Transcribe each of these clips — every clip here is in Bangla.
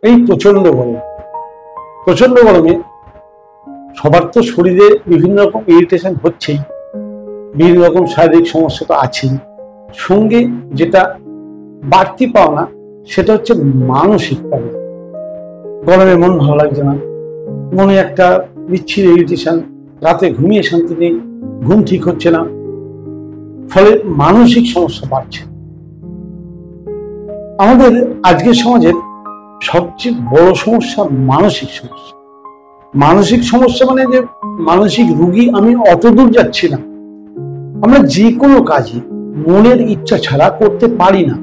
এই প্রচন্ড গরমে সবার তো শরীরে বিভিন্ন রকম ইরিটেশন হচ্ছেই, বিভিন্ন রকম শারীরিক সমস্যা তো আছেই, সঙ্গে যেটা বাড়তি পাওনা সেটা হচ্ছে মানসিক পাওনা। গরমে মন ভালো লাগছে না, মনে একটা বিচ্ছিরি ইরিটেশন, রাতে ঘুমিয়ে শান্তি নেই, ঘুম ঠিক হচ্ছে না, ফলে মানসিক সমস্যা বাড়ছে। আমাদের আজকের সমাজের সবচেয়ে বড় সমস্যা মানসিক সমস্যা। মানসিক সমস্যা মানে যে মানসিক রোগী আমি অত দূর যাচ্ছি না, আমরা যে কোনো কাজই মনের ইচ্ছা ছাড়া করতে পারি না।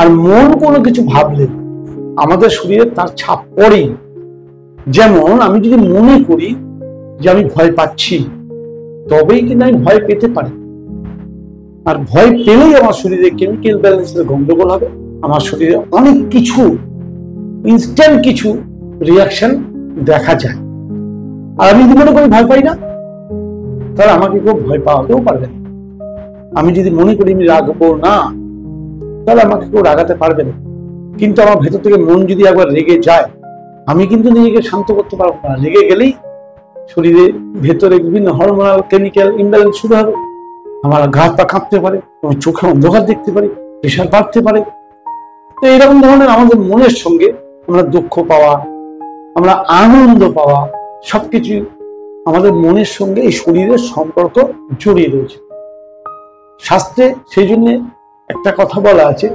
আর মন কোনো কিছু ভাবলে আমাদের শরীরে তার ছাপ পড়েই। যেমন আমি যদি মনে করি যে আমি ভয় পাচ্ছি, তবেই কিন্তু আমি ভয় পেতে পারি। আর ভয় পেলেই আমার শরীরে কেমিক্যাল ব্যালেন্সের গন্ডগোল হবে, আমার শরীরে অনেক কিছু ইনস্ট্যান্ট কিছু রিয়াকশন দেখা যায়। আর আমি যদি মনে করি ভয় পাই না, তাহলে আমাকে কেউ ভয় পাওয়াতেও পারবে না। আমি যদি মনে করি আমি রাগবো না, তাহলে আমাকে কেউ রাগাতে পারবে না। কিন্তু আমার ভেতর থেকে মন যদি একবার রেগে যায়, আমি কিন্তু নিজেকে শান্ত করতে পারবো না। রেগে গেলেই শরীরে ভেতরে বিভিন্ন হরমোনাল কেমিক্যাল ইমব্যালেন্স শুরু হবে, আমার গা পা কাঁপতে পারে, আমার চোখে অন্ধকার দেখতে পারি, প্রেশার বাড়তে পারে। তো এইরকম ধরনের আমাদের মনের সঙ্গে আমরা দুঃখ পাওয়া, আমরা আনন্দ পাওয়া, সবকিছু আমাদের মনের সঙ্গে এই শরীরের সম্পর্ক জড়িয়ে রয়েছে। শাস্ত্রে সেই জন্য একটা কথা বলা আছে,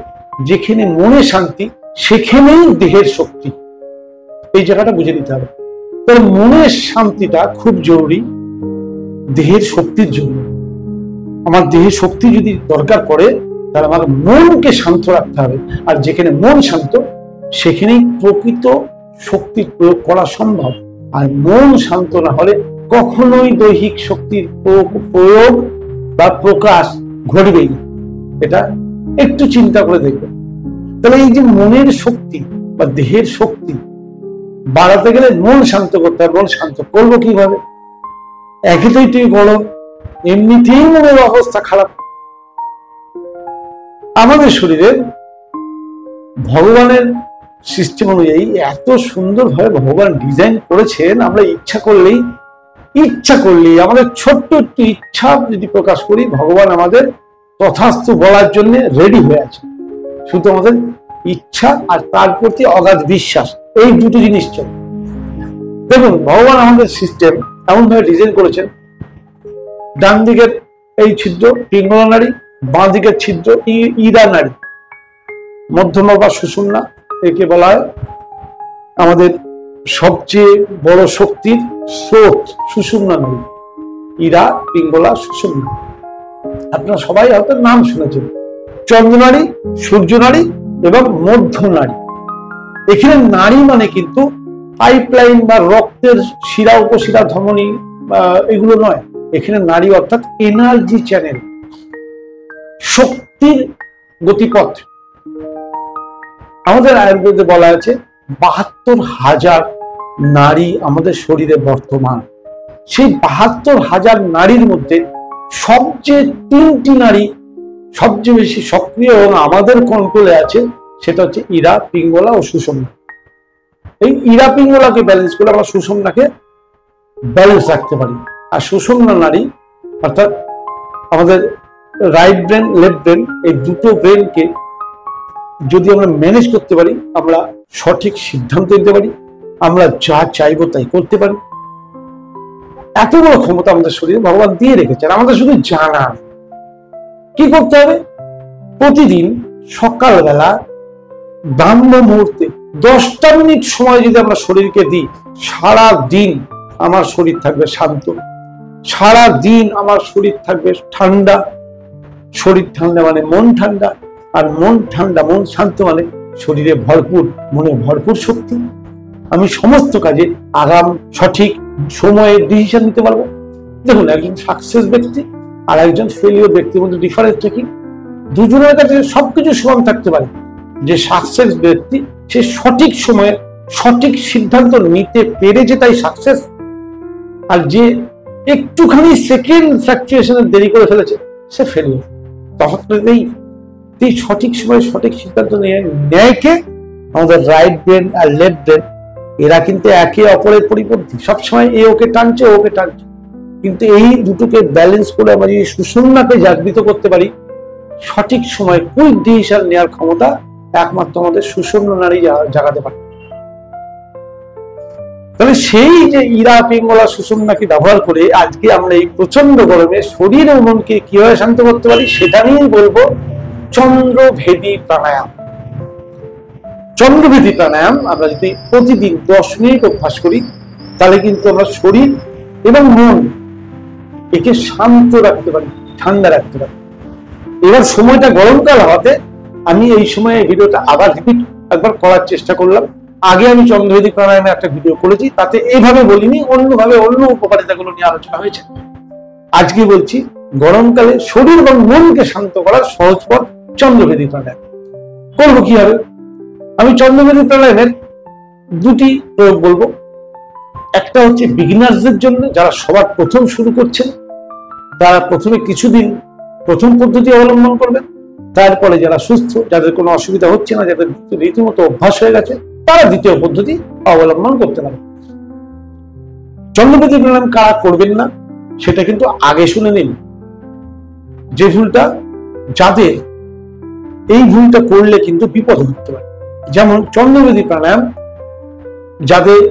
যেখানে মনে শান্তি সেখানেই দেহের শক্তি। এই জায়গাটা বুঝে নিতে হবে। তাহলে মনের শান্তিটা খুব জরুরি দেহের শক্তির জন্য। আমার দেহের শক্তি যদি দরকার পড়ে, তাহলে আমার মনকে শান্ত রাখতে হবে। আর যেখানে মন শান্ত, সেখানেই প্রকৃত শক্তির প্রয়োগ করা সম্ভব। আর মন শান্ত না হলে কখনোই দৈহিক শক্তির প্রয়োগ বা প্রকাশ ঘটবেই না। এটা একটু চিন্তা করে দেখবেন। তাহলে এই যে মনের শক্তি বা দেহের শক্তি বাড়াতে গেলে মন শান্ত করতে হবে। মন শান্ত করবো কিভাবে? একে তো একটু গরম, এমনিতেই মনের অবস্থা খারাপ। আমাদের শরীরে ভগবানের সিস্টেম অনুযায়ী এত সুন্দরভাবে ভগবান ডিজাইন করেছেন, আমরা ইচ্ছা করলেই আমাদের ছোট্ট একটু ইচ্ছা যদি প্রকাশ করি, ভগবান আমাদের তথাস্তু বলার জন্য রেডি হয়ে আছে। শুধু আমাদের ইচ্ছা আর তার প্রতি অগাধ বিশ্বাস, এই দুটো জিনিস চাই। দেখুন, ভগবান আমাদের সিস্টেম এমন ভাবে ডিজাইন করেছেন, ডান দিকের এই ছিদ্র পিঙ্গলা নাড়ি, বাঁ দিকের ছিদ্র ইরা নাড়ি, মধ্যমা বা সুষুম্না, একে বলা হয় আমাদের সবচেয়ে বড় শক্তির স্রোত, সুষুম্না নাড়ি। ইরা, পিঙ্গলা, সুষুম্না, আপনারা সবাই হয়তো নাম শুনেছেন। চন্দ্রনাড়ি, সূর্য নাড়ি এবং মধ্য নাড়ি। এখানে নাড়ি মানে কিন্তু পাইপলাইন বা রক্তের শিরা উপশিরা ধমনী এগুলো নয়। এখানে নাড়ি অর্থাৎ এনার্জি চ্যানেল, শক্তির গতিপথ। আমাদের আয়ুর্বেদে বলা আছে ৭২,০০০ নাড়ি আমাদের শরীরে বর্তমান। সেই ৭২,০০০ নাড়ির মধ্যে সবচেয়ে ৩টি নাড়ি সবচেয়ে বেশি সক্রিয় এবং আমাদের কন্ট্রোলে আছে, সেটা হচ্ছে ইরা, পিঙ্গলা ও সুষুম্না। এই ইরা পিঙ্গলাকে ব্যালেন্স করে আমরা সুষুম্নাকে ব্যালেন্স রাখতে পারি। আর সুষুম্না নাড়ি অর্থাৎ আমাদের রাইট ব্রেন, লেফট ব্রেন, এই দুটো ব্রেনকে যদি আমরা ম্যানেজ করতে পারি, আমরা সঠিক সিদ্ধান্ত নিতে পারি, আমরা যা চাইবো তাই করতে পারি। এত বড় ক্ষমতা আমাদের শরীরে ভগবান দিয়ে রেখেছেন, আমাদের শুধু জানা। কি করতে হবে? প্রতিদিন সকালবেলা ব্রাহ্ম মুহূর্তে 10টা মিনিট সময় যদি আমরা শরীরকে দিই, সারা দিন আমার শরীর থাকবে শান্ত, সারা দিন আমার শরীর থাকবে ঠান্ডা। শরীর ঠান্ডা মানে মন ঠান্ডা, আর মন ঠান্ডা, মন শান্ত মানে শরীরে ভরপুর, মনে ভরপুর শক্তি। আমি সমস্ত কাজে আরাম, সঠিক সময়ে ডিসিশন নিতে পারবো। দেখুন, একজন সাকসেস ব্যক্তি আর একজন ফেলিওর ব্যক্তির মধ্যে ডিফারেন্সটা কি? দুজনের কাছে সবকিছু সমান থাকতে পারে। যে সাকসেস ব্যক্তি, সে সঠিক সময়ে সঠিক সিদ্ধান্ত নিতে পেরেছে, তাই সাকসেস। আর যে একটুখানি সেকেন্ড ফ্ল্যাকচুয়েশনে দেরি করে ফেলেছে, সে ফেলিওর। তফাৎ নেই। সঠিক সময়ে সঠিক সিদ্ধান্ত নিয়ে ন্যায়কে আমাদের রাইট ব্রেন আর লেফট ব্রেন, এরা কিন্তু একে অপরের পরিপন্থী। সবসময় এ ওকে টানছে, ওকে টানছে। কিন্তু এই দুটোকে ব্যালেন্স করে আমরা যদি সুষুম্নাকে জাগৃত করতে পারি, সঠিক সময় কুইক ডিসিশন নেওয়ার ক্ষমতা একমাত্র আমাদের সুষুম্না নাড়ি জাগাতে পারে। তাহলে সেই যে ইরা পিঙ্গলা সুষুম্নাকে ব্যবহার করে আজকে আমরা এই প্রচন্ড গরমে শরীর ও মনকে কিভাবে শান্ত করতে পারি সেটা নিয়েই বলবো। চন্দ্রভেদী প্রাণায়াম। চন্দ্রভেদী প্রাণায়াম আমরা যদি প্রতিদিন 10 মিনিট অভ্যাস করি, তাহলে কিন্তু আমরা শরীর এবং মন একে শান্ত রাখতে পারি, ঠান্ডা রাখতে পারি। এবার সময়টা গরমকাল হওয়াতে আমি এই সময়ে ভিডিওটা আবার রিপিট একবার করার চেষ্টা করলাম। আগে আমি চন্দ্রভেদী প্রাণায়ামে একটা ভিডিও করেছি, তাতে এইভাবে বলিনি, অন্যভাবে অন্য উপকারিতাগুলো নিয়ে আলোচনা হয়েছে। আজকে বলছি গরমকালে শরীর এবং মনকে শান্ত করার সহজ পথ চন্দ্রভেদী প্রাণায়াম। করবো কিভাবে? আমি চন্দ্রভেদী প্রাণায়ামের দুটি প্রয়োগ বলবো। একটা হচ্ছে বিগিনার্সদের জন্য, যারা সবার প্রথম শুরু করছেন, তারা প্রথমে কিছুদিন প্রথম পদ্ধতি অবলম্বন করবেন। তারপরে যারা সুস্থ, যাদের কোনো অসুবিধা হচ্ছে না, যাদের রীতিমতো অভ্যাস হয়ে গেছে, তারা দ্বিতীয় পদ্ধতি অবলম্বন করতে পারে। চন্দ্রভেদী প্রাণায়াম কারা করবেন না সেটা কিন্তু আগে শুনে নিন। যে ভুলটা, যাদের এই ভুলটা করলে কিন্তু বিপদ হতে পারে। যেমন চন্দ্রভেদী প্রাণায়াম যাদের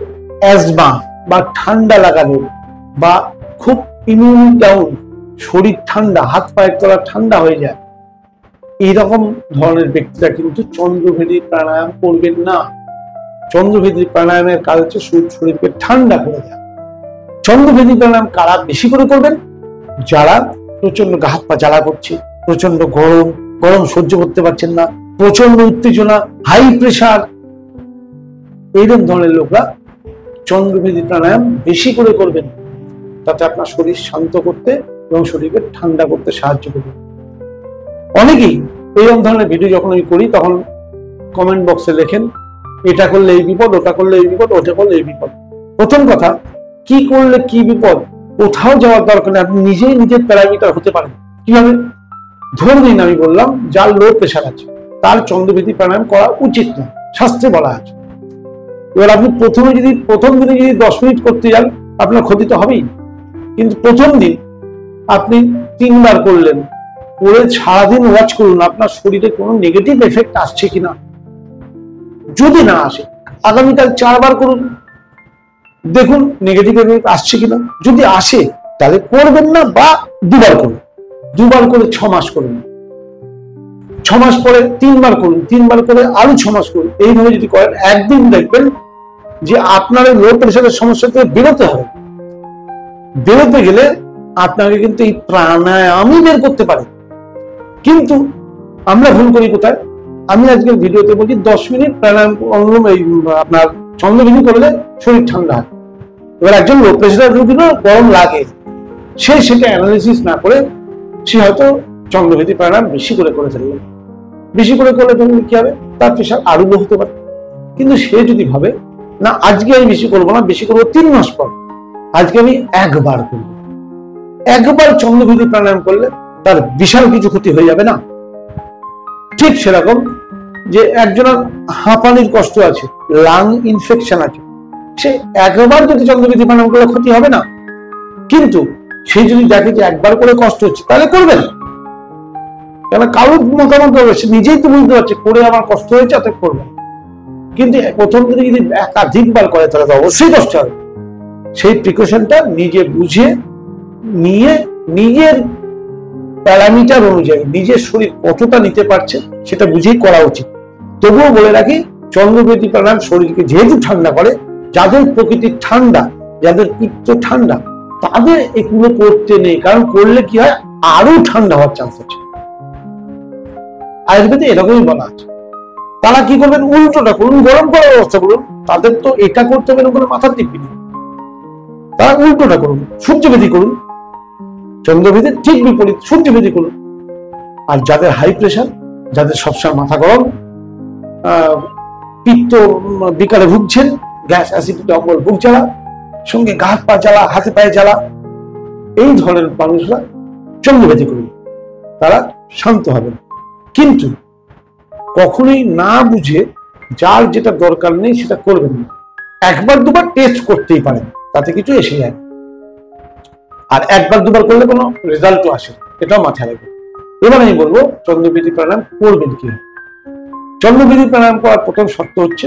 অ্যাজমা বা ঠান্ডা লাগানো বা খুব ইমিউন ডাউন, শরীর ঠান্ডা, হাত পায়ের তলা ঠান্ডা হয়ে যায়, এইরকম ধরনের ব্যক্তিরা কিন্তু চন্দ্রভেদী প্রাণায়াম করবেন না। চন্দ্রভেদী প্রাণায়ামের কাজ হচ্ছে শরীরকে ঠান্ডা করে দেওয়া। চন্দ্রভেদী প্রাণায়াম কারা বেশি করে করবেন? যারা প্রচন্ড গা হাত পা জ্বালা করছে, প্রচন্ড গরম সহ্য করতে পারছেন না, প্রচন্ড উত্তেজনা, হাই প্রেশার, এইরকম ধরনের লোকরা চন্দ্রভেদী প্রাণায়াম বেশি করে করবেন। তাতে আপনার শরীর শান্ত করতে এবং শরীরকে ঠান্ডা করতে সাহায্য করবে। অনেকেই এইরকম ধরনের ভিডিও যখন আমি করি তখন কমেন্ট বক্সে লেখেন, এটা করলে এই বিপদ, ওটা করলে এই বিপদ, ওটা করলে এই বিপদ। প্রথম কথা, কি করলে কি বিপদ কোথাও যাওয়ার দরকার নেই। আপনি নিজেই নিজের প্যারামিটার হতে পারেন। কিভাবে? ধরে নিন আমি বললাম যার লো প্রেশার আছে, তার চন্দ্রভেদী প্রাণায়াম করা উচিত না, শাস্ত্রে বলা আছে। এবার আপনি প্রথম দিনে যদি 10 মিনিট করতে যান, আপনার ক্ষতি তো হবেই। কিন্তু প্রথম দিন আপনি 3 বার করলেন, করে সারাদিন ওয়াচ করুন আপনার শরীরে কোনো নেগেটিভ এফেক্ট আসছে কিনা। যদি না আসে, আগামীকাল 4 বার করুন, দেখুন নেগেটিভ এফেক্ট আসছে কিনা। যদি আসে তাহলে করবেন না, বা 2 বার করুন। 2 বার করে 6 মাস করুন, 6 মাস পরে 3 বার করুন, 3 বার করে আরো 6 মাস করুন। এইভাবে যদি করেন, একদিন দেখবেন যে আপনার লো প্রেশারের সমস্যা থেকে বেরোতে হবে। বেরোতে গেলে আপনাকে কিন্তু এই প্রাণায়ামই বের করতে পারে। কিন্তু আমরা ভুল করি কোথায়? আমি আজকের ভিডিওতে বলছি 10 মিনিট প্রাণায়াম আপনার চন্দ্রভেদী করলে শরীর ঠান্ডা হয়। এবার একজন লো প্রেশার রোগীরও গরম লাগে, সেটা অ্যানালিসিস না করে সে হয়তো চন্দ্রভেদী প্রাণায়াম বেশি করে ফেলবে। বেশি করে করলে কি হবে? তার প্রেশার আরো লো হতে পারে। কিন্তু সে যদি ভাবে না, আজকে আমি বেশি করবো না, বেশি করবো 3 মাস পর, আজকে আমি 1 বার করবো, 1 বার চন্দ্রভেদী প্রাণায়াম করলে তার বিশাল কিছু ক্ষতি হয়ে যাবে না? ঠিক সেরকম যে একজনের হাঁপানির কষ্ট আছে, লাং ইনফেকশন আছে, সে 1 বার যদি চন্দ্রভেদী প্রাণায়াম করলে ক্ষতি হবে না। কিন্তু সে যদি দেখে যে 1 বার করে কষ্ট হচ্ছে, তাহলে করবে না। কেন? কারোর মতামত হবে, সে নিজেই তো বুঝতে পারছে করে আমার কষ্ট হয়েছে, অতএব করবে। কিন্তু প্রথম দিনে যদি একাধিকবার করে তাহলে তো অবশ্যই কষ্ট হবে। সেই প্রিকশনটা নিজে বুঝে নিয়ে, নিজের প্যারামিটার অনুযায়ী নিজের শরীর কতটা নিতে পারছে সেটা বুঝেই করা উচিত। তবুও বলে রাখি, চন্দ্রভেদী প্রাণায়াম শরীরকে যেহেতু ঠান্ডা করে, যাদের প্রকৃতি ঠান্ডা, যাদের পিত্ত ঠান্ডা, তাদের এগুলো করতে নেই। কারণ করলে কি হয়, আরো ঠান্ডা হওয়ার চান্স আছে। আয়ুর্বেদে এরকমই বলা আছে। তারা কি করবেন? উল্টোটা করুন, গরম করার ব্যবস্থা করুন। তাদের তো এটা করতে হবে কোনো মাথার দিব্যি নেই। তারা উল্টোটা করুন, সূর্যভেদী করুন। চন্দ্রভেদীর ঠিক বিপরীত, সূর্যভেদী করুন। আর যাদের হাই প্রেশার, যাদের সবসময় মাথা গরম, পিত্ত বিকারে ভুগছেন, গ্যাস অ্যাসিডিটি অম্বল বুক জ্বালা, সঙ্গে গা হাত পা জ্বালা, হাতে পায়ে জ্বালা, এই ধরনের মানুষরা চন্দ্রভেদী করুন, তারা শান্ত হবেন। কিন্তু কখনোই না বুঝে যার যেটা দরকার নেই সেটা করবেন না। একবার দুবার টেস্ট করতেই পারেন, তাতে কিছু এসে যায়, আর একবার দুবার করলে কোনো রেজাল্টও আসে, এটাও মাথায় রাখবেন। এবার আমি বলবো চন্দ্রবৃদ্ধি প্রাণায়াম করবেন কি। চন্দ্রবৃদ্ধি প্রাণায়াম করার প্রথম শর্ত হচ্ছে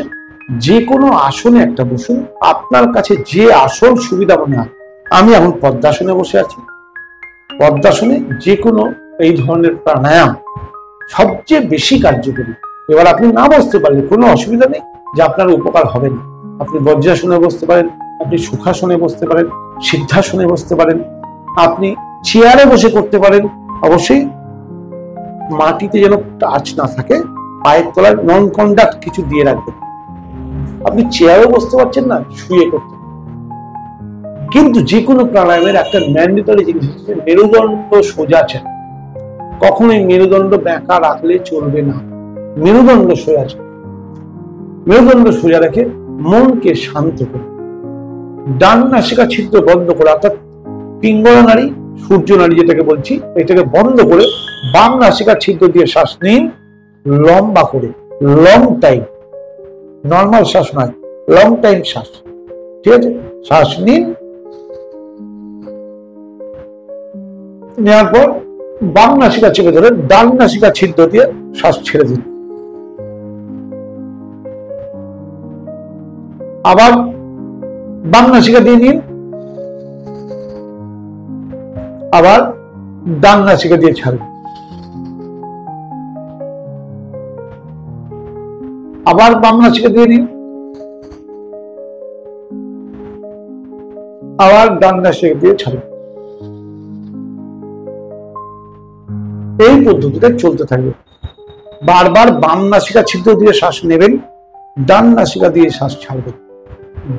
যে কোনো আসনে একটা বসুন, আপনার কাছে যে আসন সুবিধা মনে হয়। আমি এখন পদ্মাসনে বসে আছি, পদ্মাসনে যে কোনো এই ধরনের প্রাণায়াম সবচেয়ে বেশি কার্যকরী। এবার আপনি না বসতে পারলে কোনো অসুবিধা নেই, যে আপনার উপকার হবে না। আপনি বজ্রাসনে বসতে পারেন, আপনি সুখাসনে বসতে পারেন, সিদ্ধাসনে বসতে পারেন, আপনি চেয়ারে বসে করতে পারেন। অবশ্যই মাটিতে যেন টাচ না থাকে, পায়ের তলায় নন কন্ডাক্ট কিছু দিয়ে রাখবেন। আপনি চেয়ারেও বসতে পারছেন না, শুয়ে করতে। কিন্তু যে কোনো প্রাণায়ামের একটা ম্যান্ডেটরি জিনিস হচ্ছে মেরুদণ্ড সোজা আছে। কখনোই মেরুদণ্ড বেঁকা রাখলে চলবে না, মেরুদণ্ড সোজা আছে। মেরুদণ্ড সোজা রেখে মনকে শান্ত করে ডান নাসিকা ছিদ্র বন্ধ করে, অর্থাৎ পিঙ্গলা নাড়ি, সূর্য নাড়ি যেটাকে বলছি, এটাকে বন্ধ করে বাম নাসিকা ছিদ্র দিয়ে শ্বাস নিন লম্বা করে, লং টাইম, নর্মাল শ্বাস নয়, লং টাইম শ্বাস। ঠিক আছে, শ্বাস নিন, নেওয়ার পর বাম নাসিকা চেপে ধরে ডান নাসিকা ছিদ্র দিয়ে শ্বাস ছেড়ে দিন। আবার বাম নাসিকা দিয়ে নিন, আবার ডান নাসিকা দিয়ে ছাড়বেন। আবার বাম নাসিকা দিয়ে নিন, আবার ডান নাসিকা দিয়ে ছাড়বেন। এই পদ্ধতিটা চলতে থাকবে। বারবার বাম নাসিকা ছিদ্র দিয়ে শ্বাস নেবেন, ডান নাসিকা দিয়ে শ্বাস ছাড়বেন।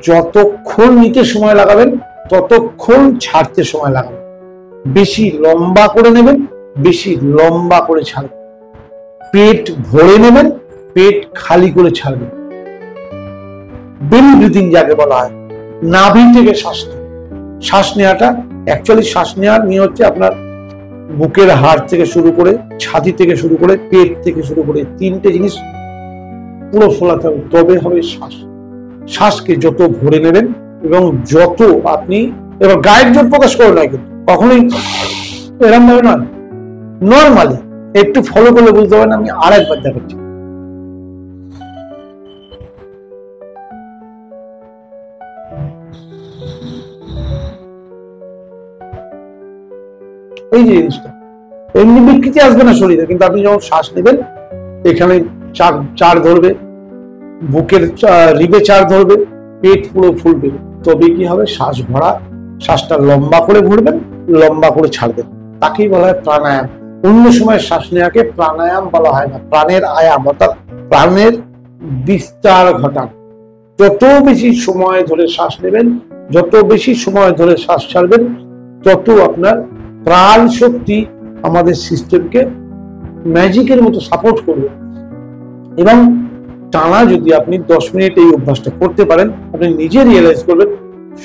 যতক্ষণ নিতে সময় লাগাবেন ততক্ষণ ছাড়তে সময় লাগাবেন। বেশি লম্বা করে নেবেন, বেশি লম্বা করে ছাড়বেন। পেট ভরে নেবেন, পেট খালি করে ছাড়বেন। বেলি ব্রিদিং যাকে বলা হয়, নাভি থেকে শ্বাস নেওয়া। শ্বাস নেওয়াটা অ্যাকচুয়ালি শ্বাস নেওয়ার নিয়ে হচ্ছে আপনার বুকের হাড় থেকে শুরু করে, ছাতি থেকে শুরু করে, পেট থেকে শুরু করে, তিনটে জিনিস পুরো ফোলাতে হবে, তবে হবে শ্বাস। শ্বাসকে যত ভরে নেবেন এবং যত আপনি, এবার গায়ের জোর প্রকাশ করে নয়, কিন্তু কখনোই এরকম ভাবে নয়, নর্মালি একটু ফলো করলে বুঝতে পারেন। আমি আর একবার দেখাচ্ছি। এই যে জিনিসটা এমনি বিকৃতি আসবে না শরীরে, কিন্তু আপনি যখন শ্বাস নেবেন এখানে চার ধরবে, বুকের রিবে চার ধরবে, পেট পুরো ফুলবে, তবে কি হবে, শ্বাস ভরা। শ্বাসটা লম্বা করে ভরবেন, লম্বা করে ছাড়বেন, তাকেই বলা হয় প্রাণায়াম। অন্য সময় শ্বাস নেওয়াকে প্রাণায়াম বলা হয় না, প্রাণের আয়াম, অর্থাৎ প্রাণের বিস্তার ঘটান। যত বেশি সময় ধরে শ্বাস নেবেন, যত বেশি সময় ধরে শ্বাস ছাড়বেন, তত আপনার প্রাণ শক্তি আমাদের সিস্টেমকে ম্যাজিকের মতো সাপোর্ট করবে। এবং টানা যদি আপনি 10 মিনিট এই অভ্যাসটা করতে পারেন, আপনি নিজে রিয়েলাইজ করবেন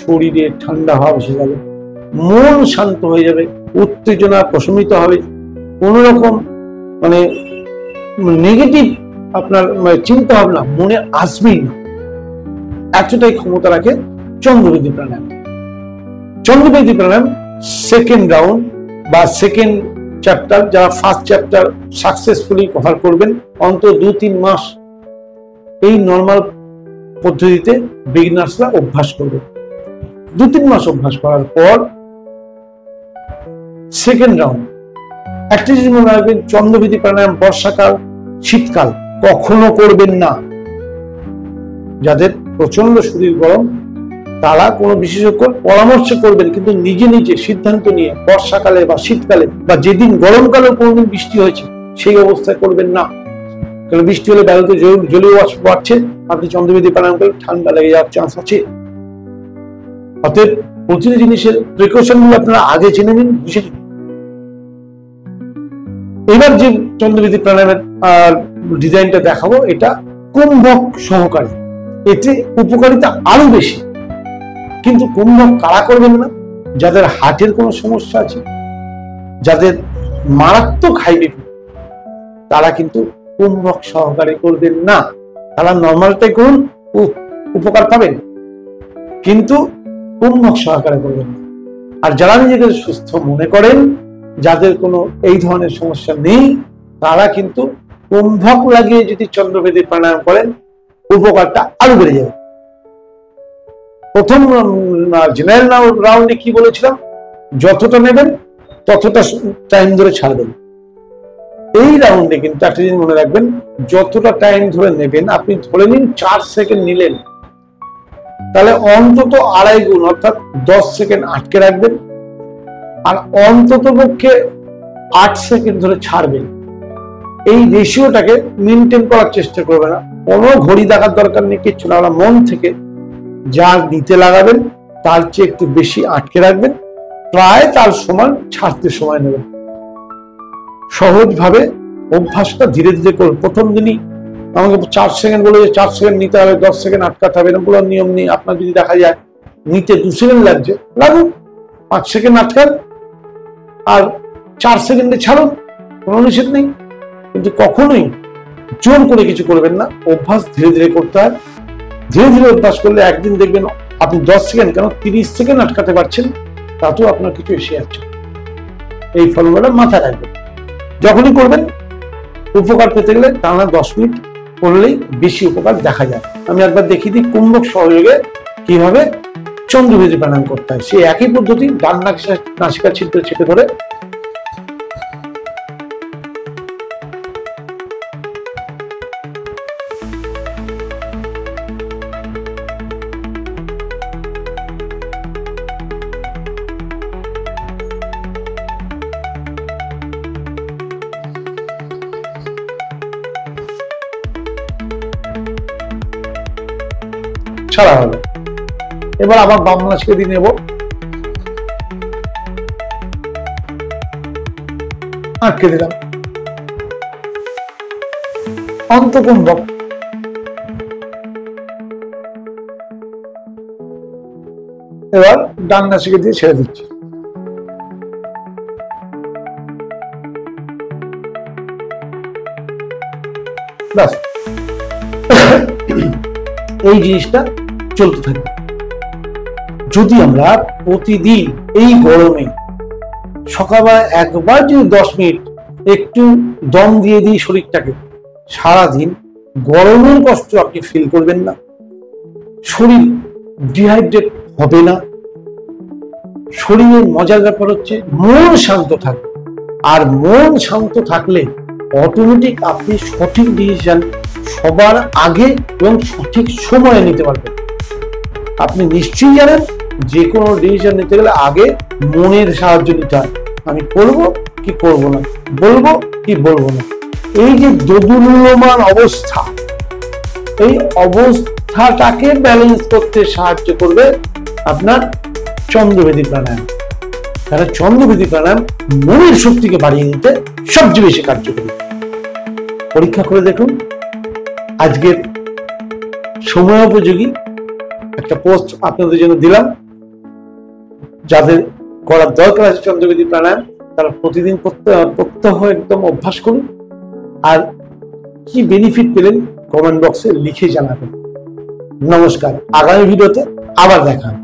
শরীরে ঠান্ডা ভাব এসে যাবে, মন শান্ত হয়ে যাবে, উত্তেজনা প্রশমিত হবে, কোন রকম মানে নেগেটিভ আপনার চিন্তা ভাবনা মনে আসবেই না। এতটাই ক্ষমতা রাখে চন্দ্রবৃদ্ধি প্রাণায়াম। চন্দ্রবৃদ্ধি প্রাণায়াম সেকেন্ড রাউন্ড বা সেকেন্ড চ্যাপ্টার, যারা ফার্স্ট চ্যাপ্টার সাকসেসফুলি কভার করবেন, অন্তত 2-3 মাস এই নর্মাল পদ্ধতিতে বিগিনার্সরা অভ্যাস করবে। 2-3 মাস অভ্যাস করার পর সেকেন্ড রাউন্ড। একটা জিনিস মনে রাখবেন, চন্দ্রবৃদ্ধি প্রাণায়াম বর্ষাকাল, শীতকাল কখনো করবেন না। যাদের প্রচন্ড শরীর গরম তারা কোনো বিশেষজ্ঞ পরামর্শ করবেন, কিন্তু নিজে নিজে সিদ্ধান্ত নিয়ে বর্ষাকালে বা শীতকালে বা যেদিন গরমকালে কোনোদিন বৃষ্টি হয়েছে সেই অবস্থায় করবেন না। কারণ বৃষ্টি হলে বায়ুতে জলীয় বাষ্প বাড়ছে, আপনি চন্দ্রবৃদ্ধি প্রাণায়াম করলে ঠান্ডা লেগে যাওয়ার চান্স আছে। অতএব প্রতিটি জিনিসের প্রিকশন গুলো আপনারা আগে জেনে নিন, বুঝে নিন। এবার যে চন্দ্রবৃদ্ধি প্রাণায়ামের ডিজাইনটা দেখাবো, এটা কুম্ভক সহকারী। এতে উপকারিতা আরো বেশি, কিন্তু কুম্ভক কারা করবেন না? যাদের হার্টের কোনো সমস্যা আছে, যাদের মারাত্মক হাই বিপি, তারা কিন্তু কুম্ভক সহকারী করবেন না। তারা নর্মালটাই করুন, উপকার পাবেন, কিন্তু কুম্ভক সহকারে করবেন না। আর যারা নিজেকে সুস্থ মনে করেন, যাদের কোনো এই ধরনের সমস্যা নেই, তারা কিন্তু কুম্ভক লাগিয়ে যদি চন্দ্রভেদী প্রাণায়াম করেন, উপকারটা আরো বেড়ে যাবে। প্রথম জেনারেল রাউন্ডে কি বলেছিলাম, যতটা নেবেন ততটা টাইম ধরে ছাড়বেন। এই রাউন্ডে কিন্তু একটা জিনিস মনে রাখবেন, যতটা টাইম ধরে নেবেন, আপনি ধরে নিন 4 সেকেন্ড নিলেন, তাহলে অন্তত 2.5 গুণ অর্থাৎ 10 সেকেন্ড আটকে রাখবেন, আর অন্তত পক্ষে 8 সেকেন্ড ধরে ছাড়বেন। এই রেশিওটাকে মেনটেন করার চেষ্টা করবেন না, কোনো ঘড়ি দেখার দরকার নেই, কিচ্ছু না। মন থেকে যা নিতে লাগাবেন তার চেয়ে একটু বেশি আটকে রাখবেন, প্রায় তার সমান ছাড়তে সময় নেবেন। সহজভাবে অভ্যাসটা ধীরে ধীরে করুন। প্রথম দিনই আমাকে 4 সেকেন্ড বলে যে 4 সেকেন্ড নিতে হবে, 10 সেকেন্ড আটকাতে হবে, এরকম কোনো নিয়ম নেই। আপনার যদি দেখা যায় নিতে 2 সেকেন্ড লাগছে, লাগুন, 5 সেকেন্ড আটকান আর 4 সেকেন্ডে ছাড়ুন, কোনো নিষেধ নেই। কিন্তু কখনোই জোর করে কিছু করবেন না, অভ্যাস ধীরে ধীরে করতে হয়। ধীরে ধীরে অভ্যাস করলে একদিন দেখবেন আপনি 10 সেকেন্ড কেন 30 সেকেন্ড আটকাতে পারছেন, তাতেও আপনার কিছু এসে যাচ্ছে। এই ফর্মুলাটা মাথায় রাখবেন, যখনই করবেন উপকার পেতে গেলে টানা 10 মিনিট করলেই বেশি উপকার দেখা যায়। আমি একবার দেখিয়ে দিই কুম্ভক সহযোগে কিভাবে চন্দ্রভেদী প্রাণায়াম করতে হয়। সেই একই পদ্ধতি, ডান নাসিকা ছিদ্র চেপে ধরে ছাড়া হলো। এবার আবার বাম নাসিকা দিয়ে নেব, আটকে দিলাম, অন্তকুম্ভক। এবার ডান নাসিকা দিয়ে ছেড়ে দিচ্ছি। ব্যাস, এই জিনিসটা চলতে থাকবে। যদি আমরা প্রতিদিন এই গরমে সকালবেলা একবার যদি 10 মিনিট একটু দম দিয়ে দিই শরীরটাকে, সারাদিন গরমের কষ্ট আপনি ফিল করবেন না, শরীর ডিহাইড্রেট হবে না। শরীরের মজার ব্যাপার হচ্ছে মন শান্ত থাকবে, আর মন শান্ত থাকলে অটোমেটিক আপনি সঠিক ডিসিশন সবার আগে এবং সঠিক সময়ে নিতে পারবেন। আপনি নিশ্চয়ই জানেন যে কোনো ডিসিশন নিতে গেলে আগে মনের সাহায্য নিতে হয়। আমি করব কি করব না, বলবো কি বলবো না, এই যে দোদুল্যমান অবস্থা, এই অবস্থাটাকে ব্যালেন্স করতে সাহায্য করবে আপনার চন্দ্রভেদী প্রাণায়াম। তারা চন্দ্রভেদী প্রাণায়াম মনের শক্তিকে বাড়িয়ে দিতে সবচেয়ে বেশি কার্যকরী। পরীক্ষা করে দেখুন। আজকের সময়োপযোগী একটা পোস্ট আপনাদের জন্য দিলাম। যাদের করার দরকার আছে চন্দ্রভেদী প্রাণায়াম, তারা প্রতিদিন প্রত্যহ একদম অভ্যাস করুন। আর কি বেনিফিট পেলেন কমেন্ট বক্সে লিখে জানাবেন। নমস্কার, আগামী ভিডিওতে আবার দেখা হবে।